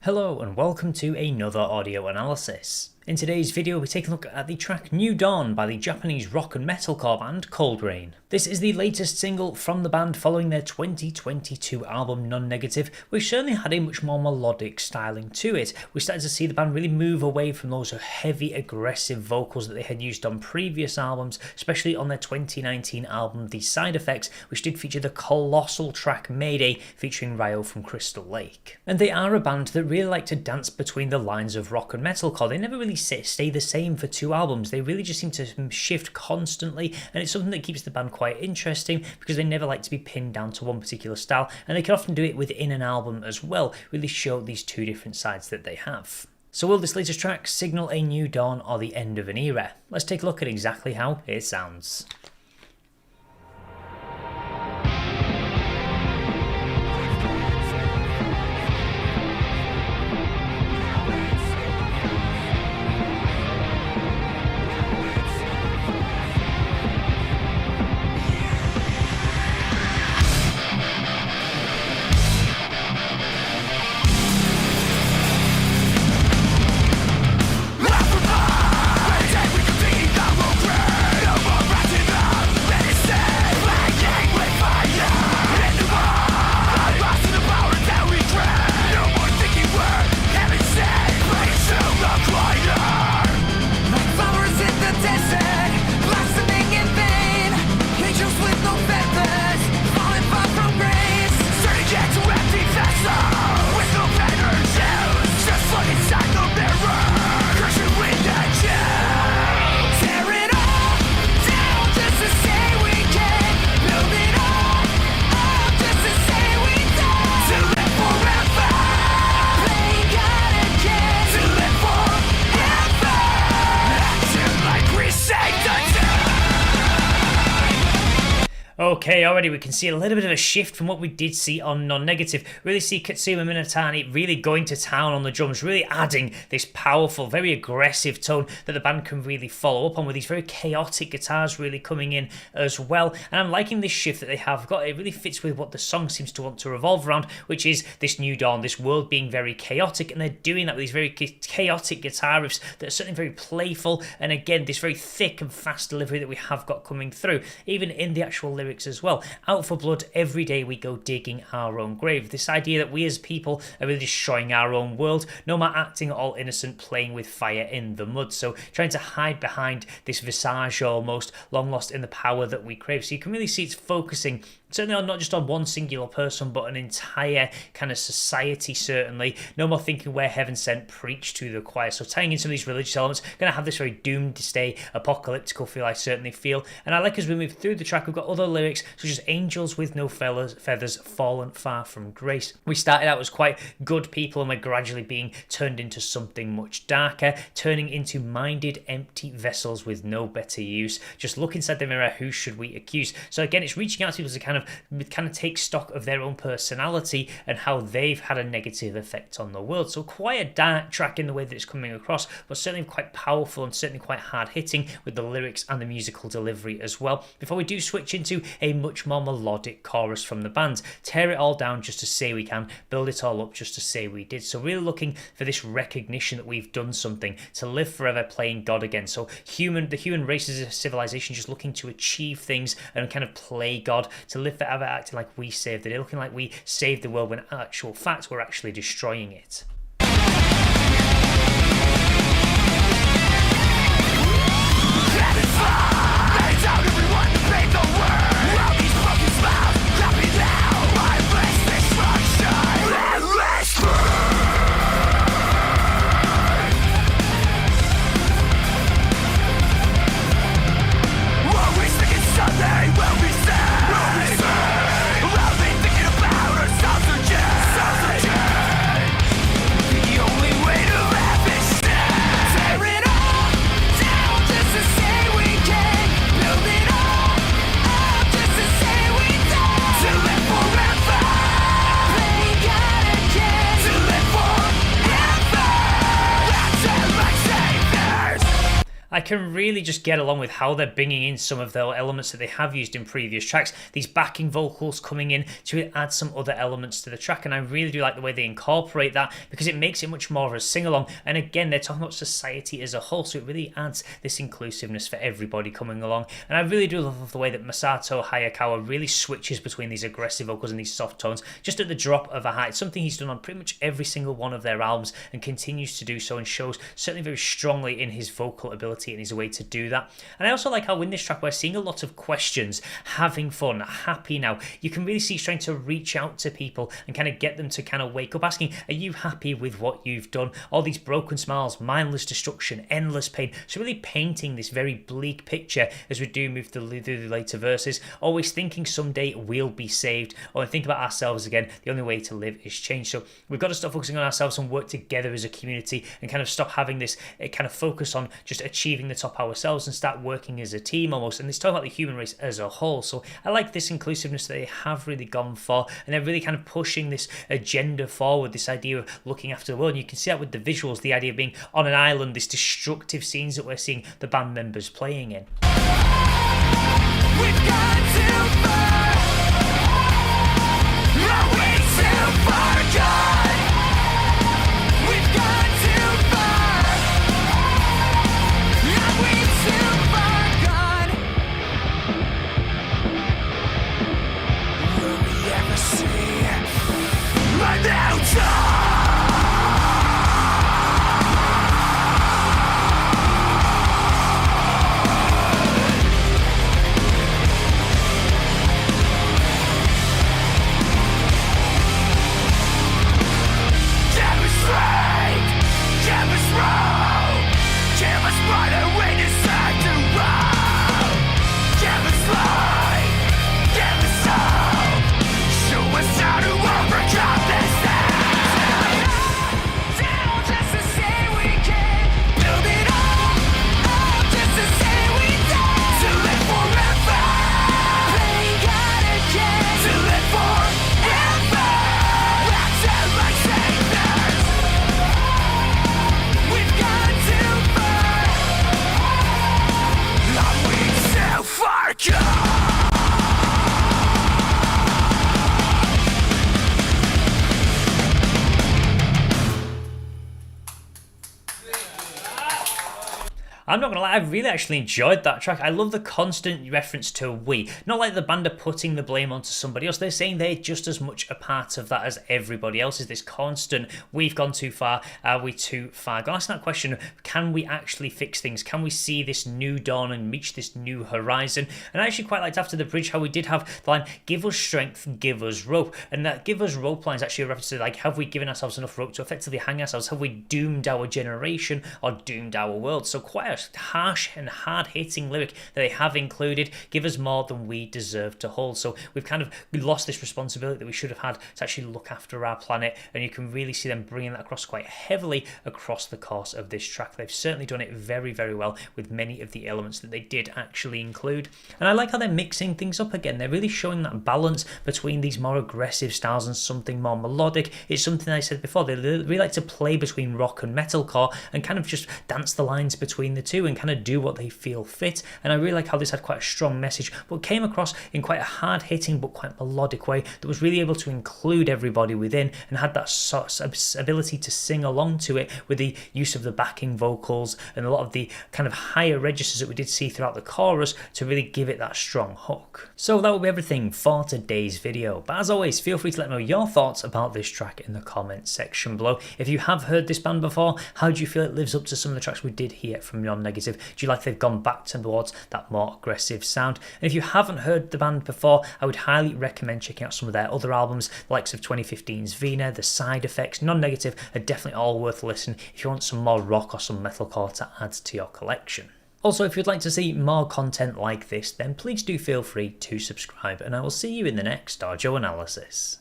Hello and welcome to another audio analysis. In today's video we take a look at the track New Dawn by the Japanese rock and metalcore band Coldrain. This is the latest single from the band following their 2022 album Non-Negative, which certainly had a much more melodic styling to it. We started to see the band really move away from those heavy aggressive vocals that they had used on previous albums, especially on their 2019 album The Side Effects, which did feature the colossal track Mayday featuring Ryo from Crystal Lake. And they are a band that really like to dance between the lines of rock and metalcore. They never really stay the same for two albums. They really just seem to shift constantly, and it's something that keeps the band quite interesting because they never like to be pinned down to one particular style, and they can often do it within an album as well, really show these two different sides that they have. So will this latest track signal a new dawn or the end of an era? Let's take a look at exactly how it sounds. Okay, already we can see a little bit of a shift from what we did see on Non-Negative. Really see Katsuma Minatani really going to town on the drums, really adding this powerful, very aggressive tone that the band can really follow up on, with these very chaotic guitars really coming in as well. And I'm liking this shift that they have got. It really fits with what the song seems to want to revolve around, which is this new dawn, this world being very chaotic, and they're doing that with these very chaotic guitar riffs that are certainly very playful, and again, this very thick and fast delivery that we have got coming through, even in the actual lyrics as well. Out for blood, every day we go digging our own grave. This idea that we as people are really destroying our own world, no matter acting all innocent, playing with fire in the mud. So trying to hide behind this visage almost, long lost in the power that we crave. So you can really see it's focusing certainly not just on one singular person, but an entire kind of society, certainly. No more thinking we're heaven sent, preach to the choir. So tying in some of these religious elements, going to have this very doomsday, apocalyptical feel, I certainly feel. And I like as we move through the track, we've got other lyrics, such as angels with no feathers, fallen far from grace. We started out as quite good people, and we're gradually being turned into something much darker, turning into minded, empty vessels with no better use. Just look inside the mirror, who should we accuse? So again, it's reaching out to people to kind of take stock of their own personality and how they've had a negative effect on the world. So quite a dark track in the way that it's coming across, but certainly quite powerful and certainly quite hard hitting with the lyrics and the musical delivery as well. Before we do switch into a much more melodic chorus from the band, tear it all down just to say we can, build it all up just to say we did. So really looking for this recognition that we've done something, to live forever playing God again. So the human race as a civilization just looking to achieve things and kind of play God, to live forever acting like we saved the day, looking like we saved the world when in actual fact we're actually destroying it. I can really just get along with how they're bringing in some of the elements that they have used in previous tracks. These backing vocals coming in to add some other elements to the track, and I really do like the way they incorporate that because it makes it much more of a sing-along. And again, they're talking about society as a whole, so it really adds this inclusiveness for everybody coming along. And I really do love the way that Masato Hayakawa really switches between these aggressive vocals and these soft tones just at the drop of a hat. It's something he's done on pretty much every single one of their albums and continues to do so, and shows certainly very strongly in his vocal ability and his way to do that. And I also like how in this track we're seeing a lot of questions, having fun, happy now. You can really see he's trying to reach out to people and kind of get them to kind of wake up, asking, are you happy with what you've done? All these broken smiles, mindless destruction, endless pain. So really painting this very bleak picture as we do move through the later verses, always thinking someday we'll be saved, or think about ourselves again. The only way to live is change. So we've got to stop focusing on ourselves and work together as a community, and kind of stop having this kind of focus on just achieving the top ourselves and start working as a team almost. And it's talking about the human race as a whole. So I like this inclusiveness that they have really gone for, and they're really kind of pushing this agenda forward, this idea of looking after the world. And you can see that with the visuals, the idea of being on an island, this destructive scenes that we're seeing the band members playing in. We've got too far. Are we too far gone? We've got too far. Are we too far gone? Will we ever see a new dawn? I'm not gonna lie, I really actually enjoyed that track. I love the constant reference to we. Not like the band are putting the blame onto somebody else. They're saying they're just as much a part of that as everybody else. Is this constant, we've gone too far, are we too far gone? Ask that question, can we actually fix things? Can we see this new dawn and reach this new horizon? And I actually quite liked after the bridge how we did have the line, give us strength, give us rope. And that give us rope line is actually a reference to like, have we given ourselves enough rope to effectively hang ourselves? Have we doomed our generation or doomed our world? So quite a harsh and hard-hitting lyric that they have included. Give us more than we deserve to hold. So we've kind of lost this responsibility that we should have had to actually look after our planet, and you can really see them bringing that across quite heavily across the course of this track. They've certainly done it very, very well with many of the elements that they did actually include. And I like how they're mixing things up again. They're really showing that balance between these more aggressive styles and something more melodic. It's something I said before, they really like to play between rock and metalcore and kind of just dance the lines between the two and kind of do what they feel fit. And I really like how this had quite a strong message, but came across in quite a hard-hitting but quite melodic way that was really able to include everybody within, and had that sort of ability to sing along to it with the use of the backing vocals and a lot of the kind of higher registers that we did see throughout the chorus to really give it that strong hook. So that will be everything for today's video, but as always, feel free to let me know your thoughts about this track in the comments section below. If you have heard this band before, how do you feel it lives up to some of the tracks we did hear from Non-Negative? Do you like they've gone back towards that more aggressive sound? And if you haven't heard the band before, I would highly recommend checking out some of their other albums, the likes of 2015's Vina, The Side Effects, Non-Negative are definitely all worth listening if you want some more rock or some metalcore to add to your collection. Also, if you'd like to see more content like this, then please do feel free to subscribe, and I will see you in the next Dojo Analysis.